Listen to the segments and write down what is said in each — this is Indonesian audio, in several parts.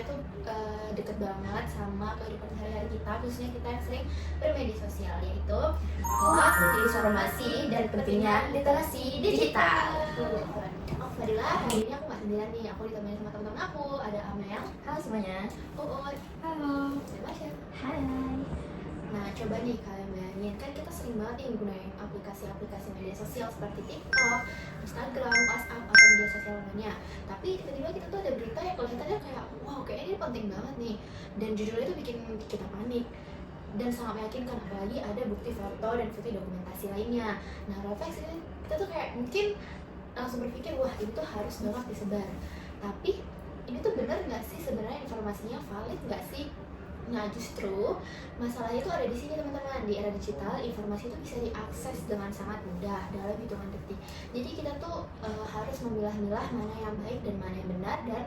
tuh deket banget sama kehidupan sehari-hari kita, khususnya kita yang sering bermedia sosial, yaitu hoax, informasi, dan pentingnya literasi digital. Oh, Fadila, hari ini aku nggak sendirian nih, aku ditemani sama teman-teman aku, ada Amel. Halo semuanya. Uut. Halo. Dan Masya. Hai. Nah, coba nih kalian bayangin, kan kita sering banget nih gunain aplikasi-aplikasi media sosial seperti TikTok, Instagram, WhatsApp, atau media sosial lainnya. Tapi tiba-tiba kita tuh ada berita yang kelihatannya kayak, wow, kayaknya ini penting banget nih. Dan judulnya tuh bikin kita panik dan sangat meyakinkan, apalagi ada bukti foto dan bukti dokumentasi lainnya. Nah, refleks ini kita tuh kayak mungkin langsung berpikir, wah ini tuh harus banget disebar. Tapi ini tuh benar nggak sih sebenarnya, informasinya valid nggak sih? Nah, justru masalahnya itu ada di sini teman-teman. Di era digital, informasi itu bisa diakses dengan sangat mudah dalam hitungan detik. Jadi kita tuh harus memilah-milah mana yang baik dan mana yang benar, dan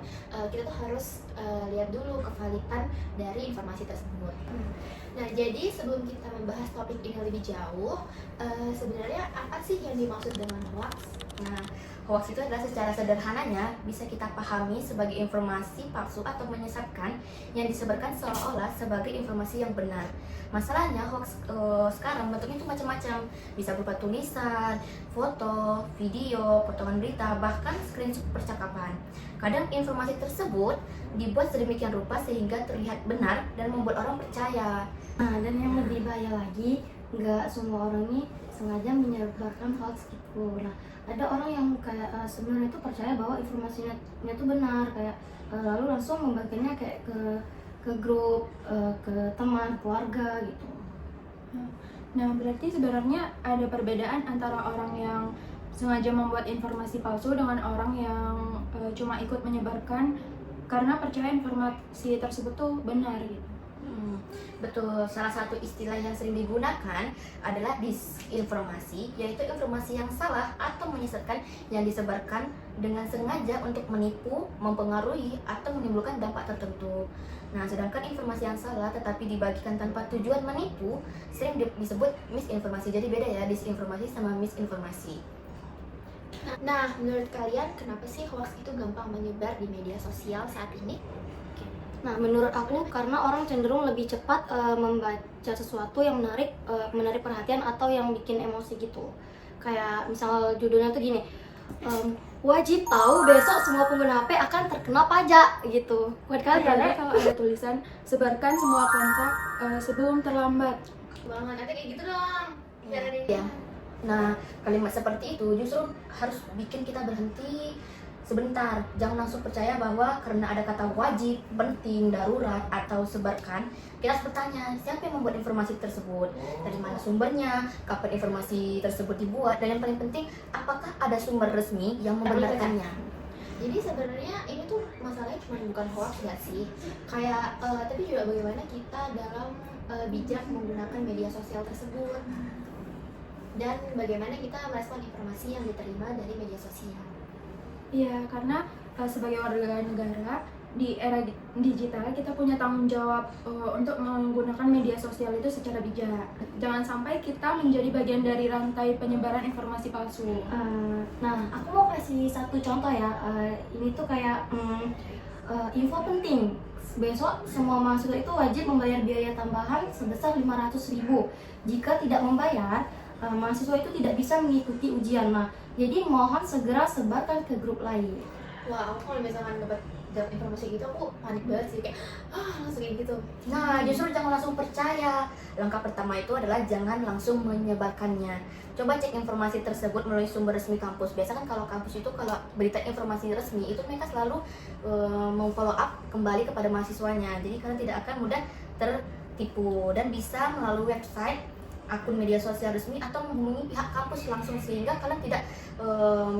kita tuh harus lihat dulu kevalitan dari informasi tersebut. Nah, jadi sebelum kita membahas topik ini lebih jauh, sebenarnya apa sih yang dimaksud dengan hoax? Nah, hoax itu adalah secara sederhananya bisa kita pahami sebagai informasi palsu atau menyesatkan yang disebarkan seolah-olah sebagai informasi yang benar. Masalahnya hoax sekarang bentuknya itu macam-macam, bisa berupa tulisan, foto, video, potongan berita, bahkan screenshot percakapan. Kadang informasi tersebut dibuat sedemikian rupa sehingga terlihat benar dan membuat orang percaya. Nah, dan yang lebih bahaya lagi, nggak semua orang ini sengaja menyebarkan hoax gitu. Nah, ada orang yang kayak sebenarnya itu percaya bahwa informasinya itu benar, kayak lalu langsung membagikannya kayak ke grup, ke teman, keluarga gitu. Nah, berarti sebenarnya ada perbedaan antara orang yang sengaja membuat informasi palsu dengan orang yang cuma ikut menyebarkan karena percaya informasi tersebut tuh benar gitu. Betul, salah satu istilah yang sering digunakan adalah disinformasi, yaitu informasi yang salah atau menyesatkan yang disebarkan dengan sengaja untuk menipu, mempengaruhi, atau menimbulkan dampak tertentu. Nah, sedangkan informasi yang salah tetapi dibagikan tanpa tujuan menipu sering disebut misinformasi. Jadi beda ya, disinformasi sama misinformasi. Nah, menurut kalian kenapa sih hoax itu gampang menyebar di media sosial saat ini? Nah, menurut aku karena orang cenderung lebih cepat membaca sesuatu yang menarik perhatian atau yang bikin emosi gitu. Kayak misal judulnya tuh gini, wajib tahu besok semua pengguna HP akan terkena pajak gitu. Buat Karena kalian kalau ada tulisan sebarkan semua kontak sebelum terlambat. Banget, nanti kayak gitu dong. Biar ada Ya. Nah, kalimat seperti itu justru harus bikin kita berhenti sebentar. Jangan langsung percaya bahwa karena ada kata wajib, penting, darurat, atau sebarkan. Kita harus bertanya, siapa yang membuat informasi tersebut? Dari mana sumbernya? Kapan informasi tersebut dibuat? Dan yang paling penting, apakah ada sumber resmi yang membenarkannya? Jadi sebenarnya ini tuh masalahnya cuma bukan hoax nggak sih? Kayak tapi juga bagaimana kita dalam bijak menggunakan media sosial tersebut, dan bagaimana kita merespon informasi yang diterima dari media sosial. Iya, karena sebagai warga negara di era digital kita punya tanggung jawab untuk menggunakan media sosial itu secara bijak. Jangan sampai kita menjadi bagian dari rantai penyebaran informasi palsu. Nah, aku mau kasih satu contoh ya. Ini tuh kayak info penting. Besok semua mahasiswa itu wajib membayar biaya tambahan sebesar 500.000. Jika tidak membayar, mahasiswa itu tidak bisa mengikuti ujian. Nah, jadi mohon segera sebarkan ke grup lain. Wah, aku kalau misalkan dapat informasi gitu aku panik banget sih, kayak langsung kayak gitu. Nah, justru jangan langsung percaya. Langkah pertama itu adalah jangan langsung menyebarkannya. Coba cek informasi tersebut melalui sumber resmi kampus. Biasa kan kalau kampus itu kalau berita informasi resmi itu mereka selalu memfollow up kembali kepada mahasiswanya. Jadi kalian tidak akan mudah tertipu dan bisa melalui website, akun media sosial resmi, atau menghubungi pihak kampus langsung sehingga kalian tidak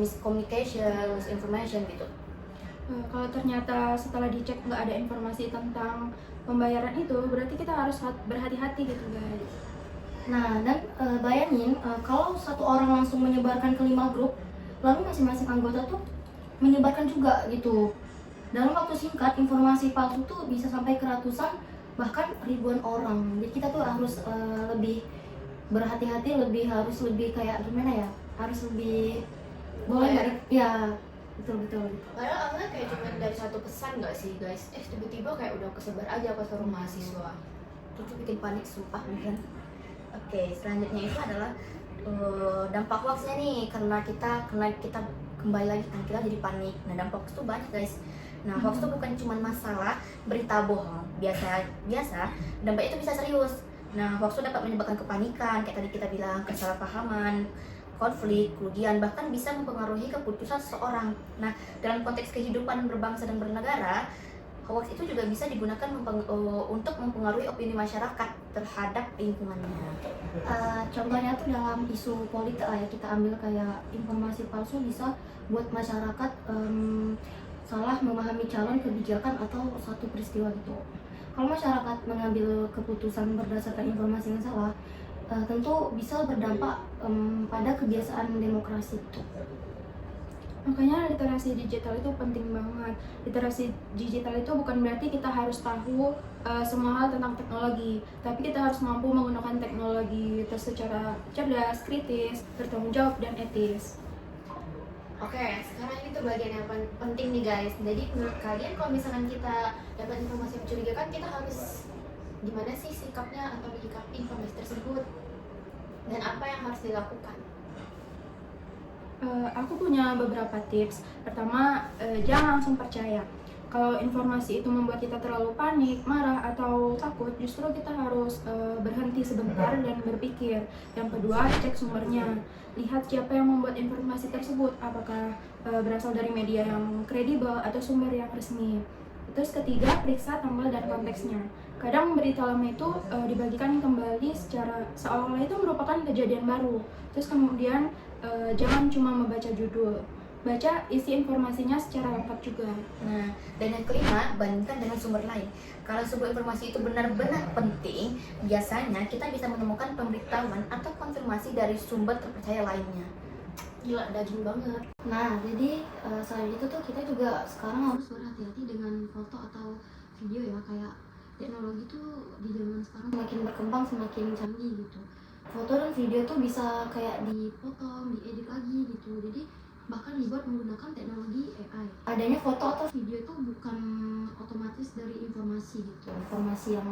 miscommunication, misinformation gitu. Kalau ternyata setelah dicek nggak ada informasi tentang pembayaran itu, berarti kita harus berhati-hati gitu guys. Nah, dan bayangin kalau satu orang langsung menyebarkan ke 5 grup, lalu masing-masing anggota tuh menyebarkan juga gitu. Dalam waktu singkat, informasi palsu tuh bisa sampai ke ratusan bahkan ribuan orang. Jadi kita tuh harus lebih berhati-hati, harus lebih kayak gimana ya? Harus lebih boleh nggak? Ya, betul betul. Padahal awalnya kayak cuma dari satu pesan nggak sih guys? Tiba-tiba kayak udah kesebar aja ke seluruh mahasiswa. Itu bikin panik sumpah beneran. Oke, selanjutnya itu adalah dampak hoaxnya nih, karena kita kembali lagi kan kita jadi panik. Nah, dampak hoax itu banyak guys. Nah, hoax itu bukan cuma masalah berita bohong biasa, dampak itu bisa serius. Nah, hoax itu dapat menyebabkan kepanikan, kayak tadi kita bilang, kesalahpahaman, konflik, kerugian, bahkan bisa mempengaruhi keputusan seseorang. Nah, dalam konteks kehidupan berbangsa dan bernegara, hoax itu juga bisa digunakan untuk mempengaruhi opini masyarakat terhadap lingkungannya. Contohnya tuh dalam isu politik lah ya, kita ambil kayak informasi palsu bisa buat masyarakat salah memahami calon kebijakan atau satu peristiwa gitu. Kalau masyarakat mengambil keputusan berdasarkan informasi yang salah, tentu bisa berdampak pada kebiasaan demokrasi itu. Makanya literasi digital itu penting banget. Literasi digital itu bukan berarti kita harus tahu semua hal tentang teknologi, tapi kita harus mampu menggunakan teknologi itu secara cerdas, kritis, bertanggung jawab, dan etis. Oke, sekarang ini tuh bagian yang penting nih guys. Jadi menurut kalian kalau misalkan kita dapat informasi mencurigakan, kita harus gimana sih sikapnya atau menyikapi informasi tersebut? Dan apa yang harus dilakukan? Aku punya beberapa tips. Pertama, jangan langsung percaya. Kalau informasi itu membuat kita terlalu panik, marah, atau takut, justru kita harus berhenti sebentar dan berpikir. Yang kedua, cek sumbernya. Lihat siapa yang membuat informasi tersebut, apakah berasal dari media yang kredibel atau sumber yang resmi. Terus ketiga, periksa tanggal dan konteksnya. Kadang berita lama itu dibagikan kembali secara seolah-olah itu merupakan kejadian baru. Terus kemudian jangan cuma membaca judul, baca isi informasinya secara lengkap juga. Nah, dan yang kelima, bandingkan dengan sumber lain. Kalau sebuah informasi itu benar-benar penting, biasanya kita bisa menemukan pemberitahuan atau konfirmasi dari sumber terpercaya lainnya. Gila, daging banget. Nah, jadi selain itu tuh kita juga sekarang harus berhati-hati dengan foto atau video ya, kayak teknologi tuh di zaman sekarang semakin berkembang, semakin canggih gitu. Foto dan video tuh bisa kayak dipotong, diedit lagi gitu. Jadi bahkan dibuat menggunakan teknologi AI. Adanya foto atau video itu bukan otomatis dari informasi gitu, informasi yang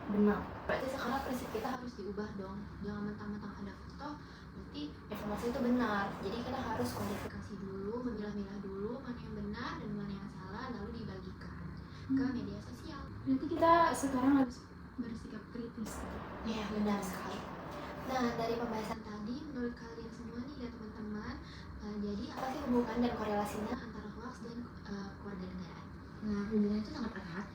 benar. Berarti sekarang prinsip kita harus diubah dong. Jangan mentang-mentang ada foto, berarti informasi itu benar. Jadi kita harus kualifikasi dulu, memilah-milah dulu mana yang benar dan mana yang salah, lalu dibagikan ke media sosial. Berarti kita sekarang harus bersikap kritis. Iya, benar sekali. Nah, dari pembahasan tadi, menurut kalian semua nih dan teman-teman, jadi apa sih hubungan dan korelasinya antara hoax dan kewarganegaraan? Nah, hubungan itu sangat erat.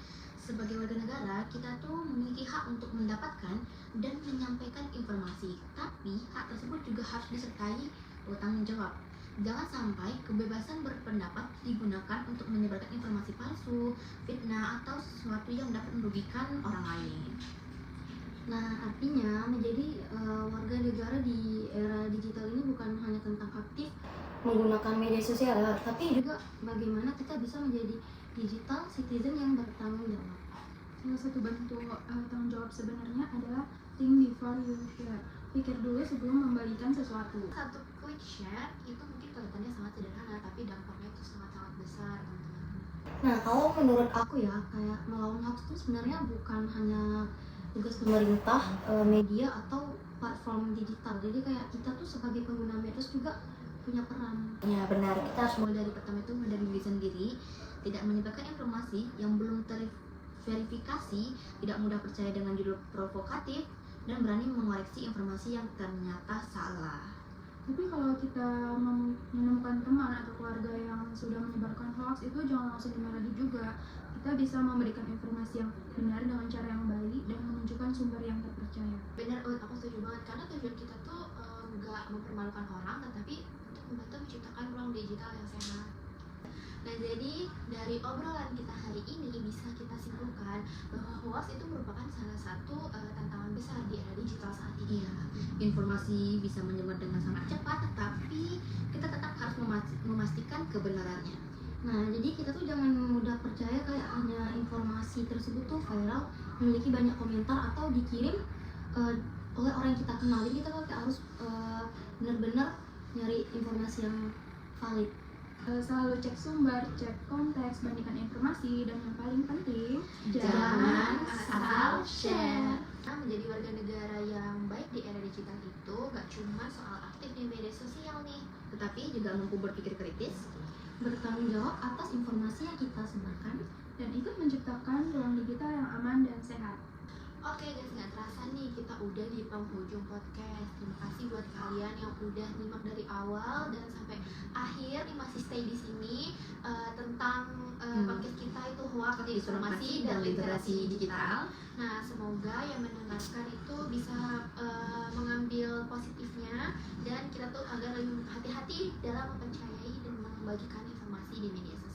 Sebagai warga negara, kita tuh memiliki hak untuk mendapatkan dan menyampaikan informasi. Tapi hak tersebut juga harus disertai tanggung jawab. Jangan sampai kebebasan berpendapat digunakan untuk menyebarkan informasi palsu, fitnah, atau sesuatu yang dapat merugikan orang lain. Nah, artinya menjadi warga negara di era digital ini bukan hanya tentang aktif menggunakan media sosial, tapi juga bagaimana kita bisa menjadi digital citizen yang bertanggung jawab. Salah satu bentuk tanggung jawab sebenarnya adalah think before you share. Pikir dulu sebelum membagikan sesuatu. Satu quick share itu mungkin kelihatannya sangat sederhana, tapi dampaknya itu sangat-sangat besar, teman-teman. Nah, kalau menurut aku ya, kayak melawan hoax itu sebenarnya bukan hanya tugas pemerintah, media atau platform digital. Jadi kayak kita tuh sebagai pengguna medsos juga punya peran. Ya benar, kita harus mulai dari pertama itu dari diri sendiri, tidak menyebarkan informasi yang belum terverifikasi, tidak mudah percaya dengan judul provokatif, dan berani mengoreksi informasi yang ternyata salah. Tapi kalau kita menemukan teman atau keluarga yang sudah menyebarkan hoax, itu jangan langsung dimarahi juga. Kita bisa memberikan informasi yang benar dengan cara yang baik dan menunjukkan sumber yang terpercaya. Benar, aku setuju banget karena tujuan kita tuh nggak mempermalukan orang, tetapi untuk membantu menciptakan ruang digital yang sehat. Nah, jadi dari obrolan kita hari ini bisa kita simpulkan bahwa hoax itu merupakan salah satu tantangan besar di era digital saat ini. Iya, informasi bisa menyebar dengan sangat cepat, tetapi kita tetap harus memastikan kebenarannya. Nah, jadi kita tuh jangan mudah percaya kayak hanya informasi tersebut tuh viral, memiliki banyak komentar atau dikirim oleh orang yang kita kenal. Jadi kita kayak harus benar-benar nyari informasi yang valid. Selalu cek sumber, cek konteks, bandingkan informasi, dan yang paling penting, Jangan asal share. Menjadi warga negara yang baik di era digital itu gak cuma soal aktif di media sosial nih, Tetapi juga mampu berpikir kritis, Bertanggung jawab atas informasi yang kita sebarkan. dan ikut menciptakan ruang digital yang aman dan sehat. Oke guys, nggak terasa nih kita udah di penghujung podcast. Terima kasih buat kalian yang udah nyimak dari awal dan sampai akhir nih masih stay di sini tentang podcast kita itu hoax, informasi dan literasi digital. Nah, semoga yang mendengarkan itu bisa mengambil positifnya dan kita tuh agar lebih hati-hati dalam mempercayai dan membagikan informasi di media sosial.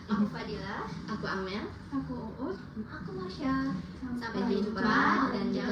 Aku Fadila. aku Amel. Aku Uut. Aku Marsha. Sampai Sampai jumpa jumpa dan dan